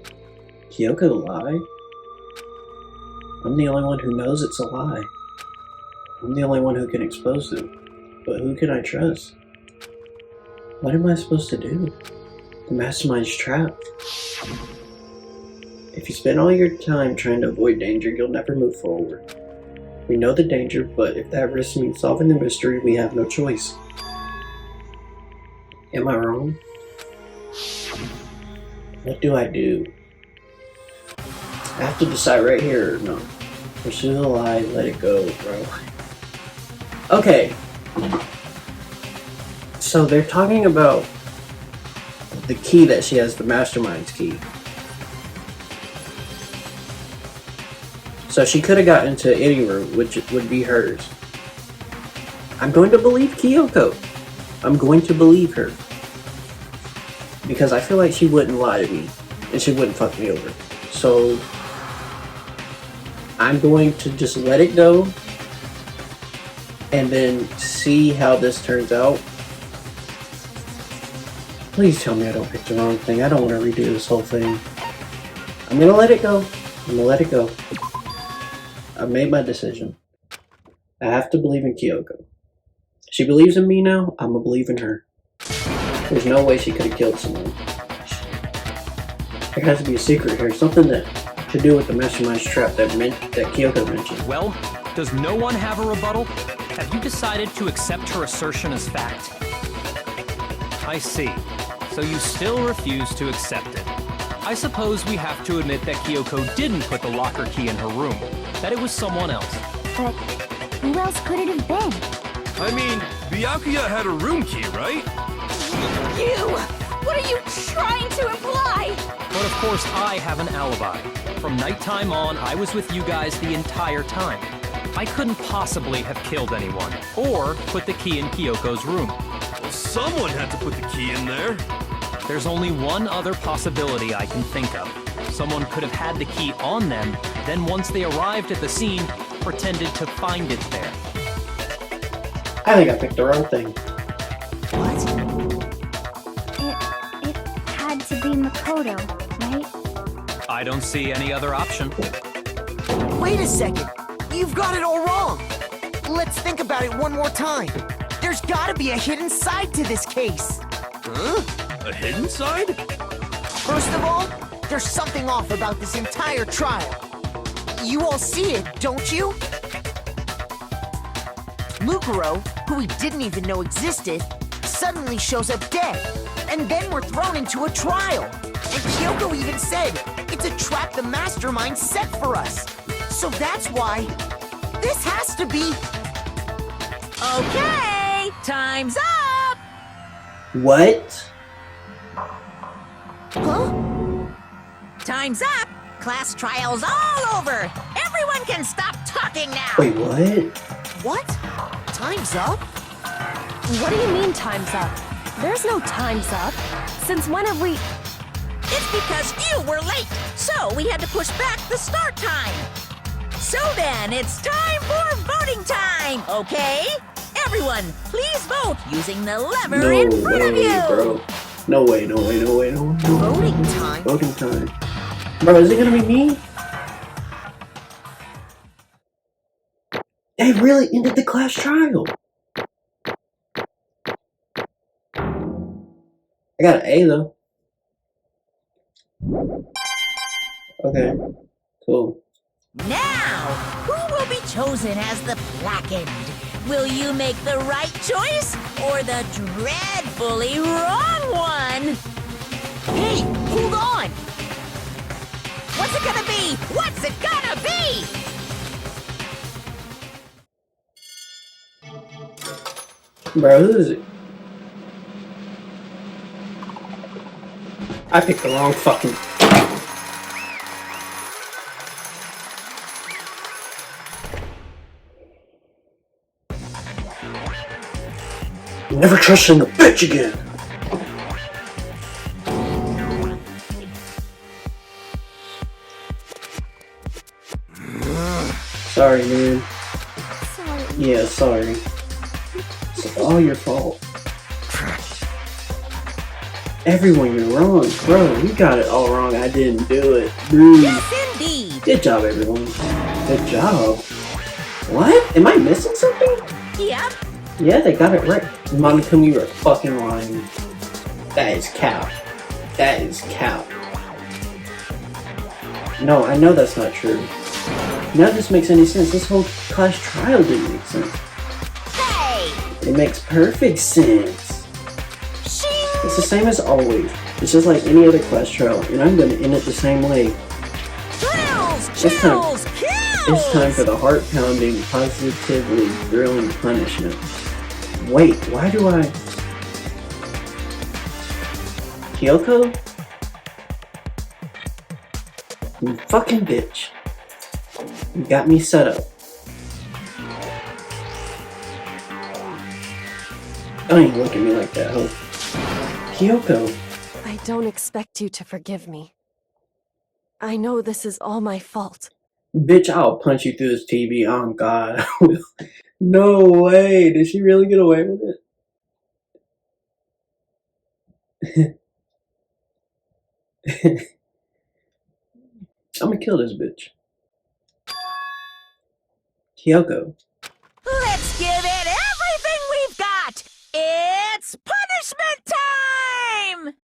Kyoko lie? I'm the only one who knows it's a lie. I'm the only one who can expose it. But who can I trust? What am I supposed to do? The mastermind's trapped. If you spend all your time trying to avoid danger, you'll never move forward. We know the danger, but if that risk means solving the mystery, we have no choice. Am I wrong? What do I do? I have to decide right here or no. Pursue the lie, let it go, bro. Okay. So they're talking about the key that she has, the mastermind's key. So she could have gotten into any room, which would be hers. I'm going to believe Kyoko. I'm going to believe her. Because I feel like she wouldn't lie to me. And she wouldn't fuck me over. So I'm going to just let it go. And then see how this turns out. Please tell me I don't pick the wrong thing. I don't want to redo this whole thing. I'm going to let it go. I'm going to let it go. I've made my decision. I have to believe in Kyoko. She believes in me now, I'm gonna believe in her. There's no way she could have killed someone. There has to be a secret here, something that to do with the mastermind's trap that Kyoko mentioned. Well, does no one have a rebuttal? Have you decided to accept her assertion as fact? I see. So you still refuse to accept it. I suppose we have to admit that Kyoko didn't put the locker key in her room. That it was someone else. But who else could it have been? I mean, Byakuya had a room key, right? You! What are you trying to imply? But of course I have an alibi. From nighttime on, I was with you guys the entire time. I couldn't possibly have killed anyone, or put the key in Kyoko's room. Well, someone had to put the key in there. There's only one other possibility I can think of. Someone could have had the key on them, then once they arrived at the scene, pretended to find it there. I think I picked the wrong thing. It had to be Makoto, right? I don't see any other option. Wait a second. You've got it all wrong. Let's think about it one more time. There's gotta be a hidden side to this case. Huh? A hidden side? First of all, there's something off about this entire trial. You all see it, don't you? Mukuro, who we didn't even know existed, suddenly shows up dead. And then we're thrown into a trial. And Kyoko even said, it's a trap the mastermind set for us. So that's why this has to be... Okay, time's up! What? Huh? Time's up! Class trial's all over! Everyone can stop talking now! Wait, what? What? Time's up? What do you mean time's up? There's no time's up. Since when have we... It's because you were late, so we had to push back the start time. So then, it's time for voting time, okay? Everyone, please vote using the lever No in front of way, you! bro. No way, no way, no way, no way. Voting time? Voting time. Bro, is it gonna be me? They really ended the class trial. I got an A though. Okay, cool. Now, who will be chosen as the blackened? Will you make the right choice or the dreadfully wrong one? Hey, hold on! What's it gonna be? What's it gonna be? Bro, who is it? I picked the wrong fucking... Never trusting a bitch again! Sorry, man. Sorry. Yeah, sorry. It's all your fault. Everyone, you're wrong. Bro, you got it all wrong. I didn't do it. Dude. Yes, indeed. Good job, everyone. Good job. What? Am I missing something? Yep. Yeah, they got it right. Monica, you are fucking lying. That is cap. That is cap. No, I know that's not true. None of this makes any sense. This whole class trial didn't make sense. Hey! It makes perfect sense. Shing! It's the same as always. It's just like any other class trial, and I'm gonna end it the same way. Thrills! It's time. Chills! Kills! It's time for the heart-pounding, positively thrilling punishment. Wait, why do I... Kyoko? You fucking bitch. You got me set up. Don't even look at me like that, huh? Kyoko. I don't expect you to forgive me. I know this is all my fault. Bitch, I'll punch you through this TV. Oh, God. No way. Did she really get away with it? I'm gonna kill this bitch. Kyoko. Let's give it everything we've got! It's punishment time!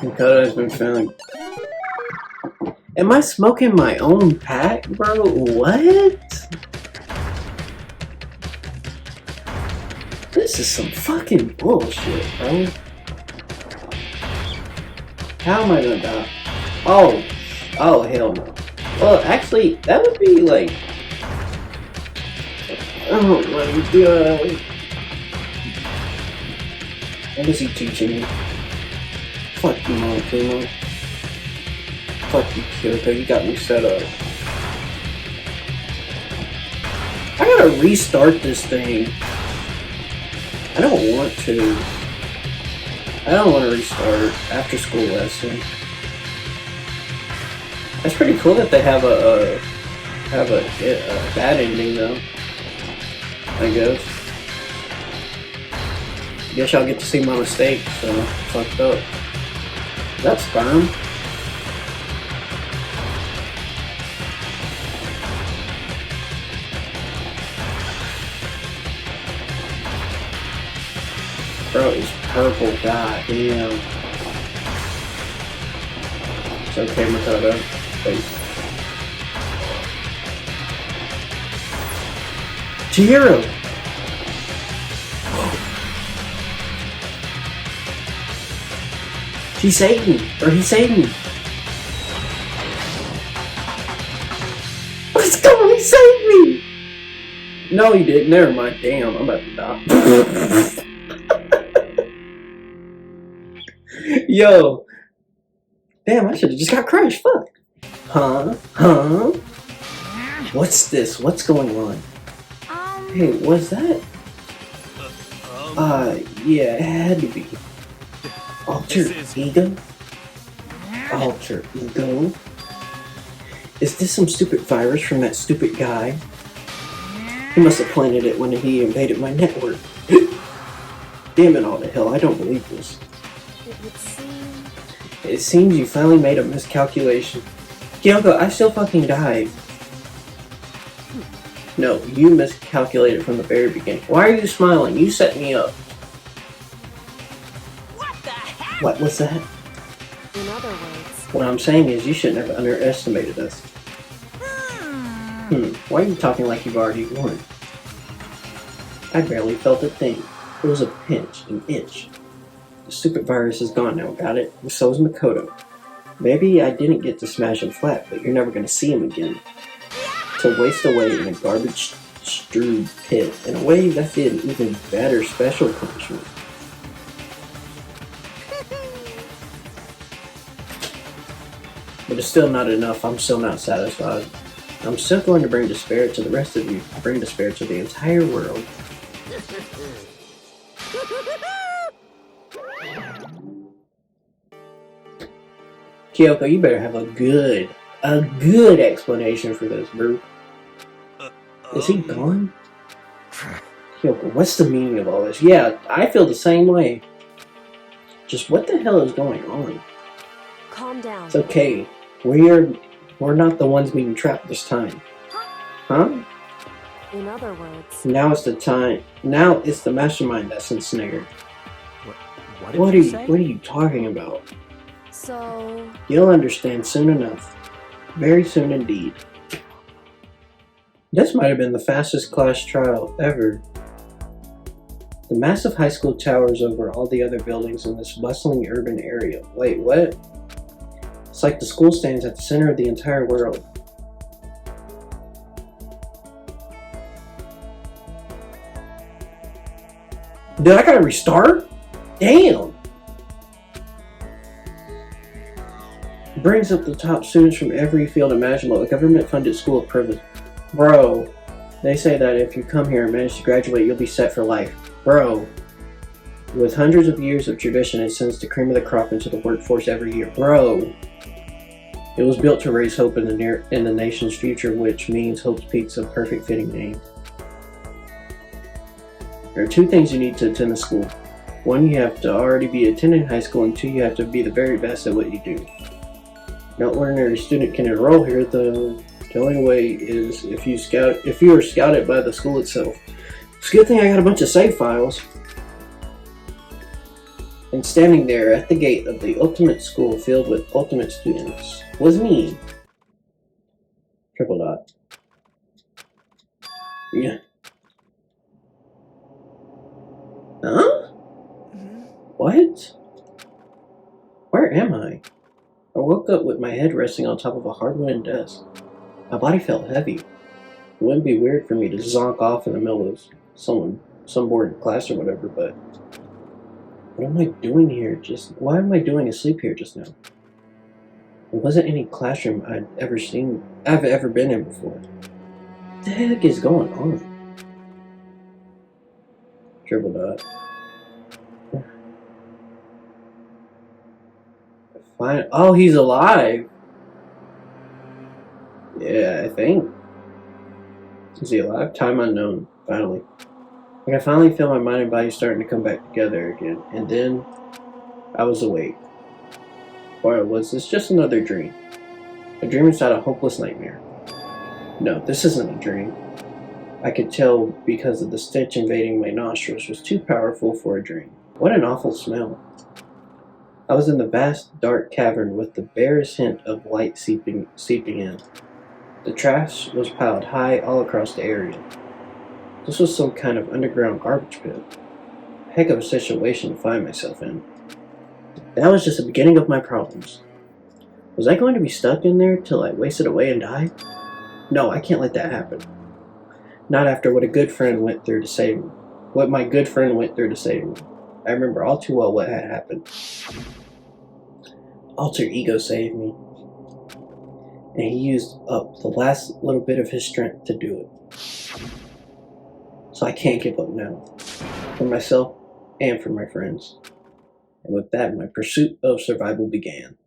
Dakota's been feeling... Am I smoking my own pack, bro? What? This is some fucking bullshit, bro. How am I gonna die? Oh. Oh, hell no. Well, actually, that would be like... Oh my god. What is he teaching me? Fuck you, Monokumo. Fuck you, Kyoko. You got me set up. I gotta restart this thing. I don't want to. I don't want to restart after school lesson. It's pretty cool that they have a bad ending though. I guess. Guess y'all get to see my mistake, so fucked up. That's fine. Bro, it's purple, goddamn. It's okay, Makoto. Wait. Chihiro! She saved me, or he saved me. Let's go, he saved me! No, he didn't. Never mind. Damn, I'm about to die. Yo. Damn, I should have just got crushed. Fuck. Huh? Huh? What's this? What's going on? Hey, what's that? Yeah, it had to be. Alter ego? Alter ego? Is this some stupid virus from that stupid guy? He must have planted it when he invaded my network. Damn it all to hell, I don't believe this. It seems you finally made a miscalculation. Kyoko, I still fucking died. No, you miscalculated from the very beginning. Why are you smiling? You set me up. What the heck? What was that? In other words, What I'm saying is you shouldn't have underestimated us. Why are you talking like you've already won? I barely felt a thing. It was a pinch, an itch. The stupid virus is gone now, got it? And so is Makoto. Maybe I didn't get to smash him flat, but you're never gonna see him again. to waste away in a garbage-strewed pit in a way that's an even better special punishment. But it's still not enough. I'm still not satisfied. I'm still going to bring despair to the rest of you. Bring despair to the entire world. Kyoko, you better have a good explanation for this, bro. Is he gone? Kyoko, what's the meaning of all this? Yeah, I feel the same way. Just what the hell is going on? Calm down. It's okay. We're not the ones being trapped this time. Huh? In other words, Now it's the time. Now it's the mastermind that's ensnared. What did you say? What are you talking about? so You'll understand soon enough. Very soon indeed. This might have been the fastest class trial ever. The massive high school towers over all the other buildings in this bustling urban area. Wait, what? It's like the school stands at the center of the entire world. Dude, I gotta restart? Damn! Brings up the top students from every field imaginable, a government-funded school of privilege. Bro, they say that if you come here and manage to graduate, you'll be set for life. Bro, with hundreds of years of tradition, it sends the cream of the crop into the workforce every year. Bro, it was built to raise hope in the nation's future, which means Hope's Peak's a perfect fitting name. There are two things you need to attend the school. One, you have to already be attending high school, and two, you have to be the very best at what you do. No ordinary student can enroll here. The only way is if you are scouted by the school itself. It's a good thing I got a bunch of save files. And standing there at the gate of the ultimate school filled with ultimate students was me. Triple dot. Yeah. Huh? What? Where am I? I woke up with my head resting on top of a hard-wooden desk. My body felt heavy. It wouldn't be weird for me to zonk off in the middle of some boring class or whatever, but what am I doing here? Why am I doing asleep here just now? There wasn't any classroom I've ever been in before. What the heck is going on? Triple dot. Fine. Oh, he's alive. Yeah, I think. Is he alive? Time unknown. Finally. I can finally feel my mind and body starting to come back together again. And then I was awake. Or was this just another dream? A dream inside a hopeless nightmare. No, this isn't a dream. I could tell because of the stench invading my nostrils was too powerful for a dream. What an awful smell. I was in the vast, dark cavern with the barest hint of light seeping in. The trash was piled high all across the area. This was some kind of underground garbage pit. A heck of a situation to find myself in. That was just the beginning of my problems. Was I going to be stuck in there till I wasted away and died? No, I can't let that happen. Not after what my good friend went through to save me. I remember all too well what had happened. Alter Ego saved me. And he used up the last little bit of his strength to do it. So I can't give up now. For myself and for my friends. And with that, my pursuit of survival began.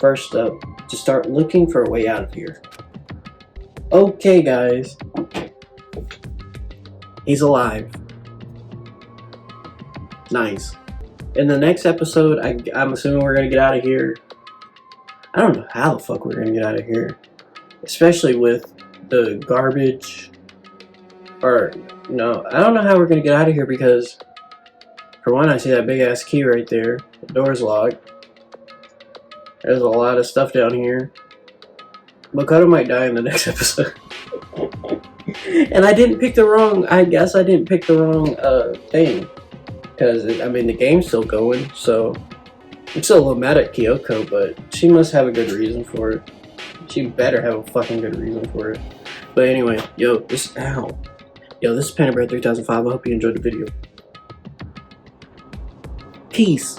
First up, to start looking for a way out of here. Okay, guys. He's alive. Nice. In the next episode, I'm assuming we're going to get out of here. I don't know how the fuck we're going to get out of here. Especially with the garbage. Or, no, I don't know how we're going to get out of here because, for one, I see that big ass key right there. The door's locked. There's a lot of stuff down here. Makoto might die in the next episode. And I didn't pick the wrong, I guess I didn't pick the wrong thing. Because, I mean, the game's still going, so I'm still a little mad at Kyoko, but she must have a good reason for it. She better have a fucking good reason for it. But anyway, this is Panda Bear 3005. I hope you enjoyed the video. Peace.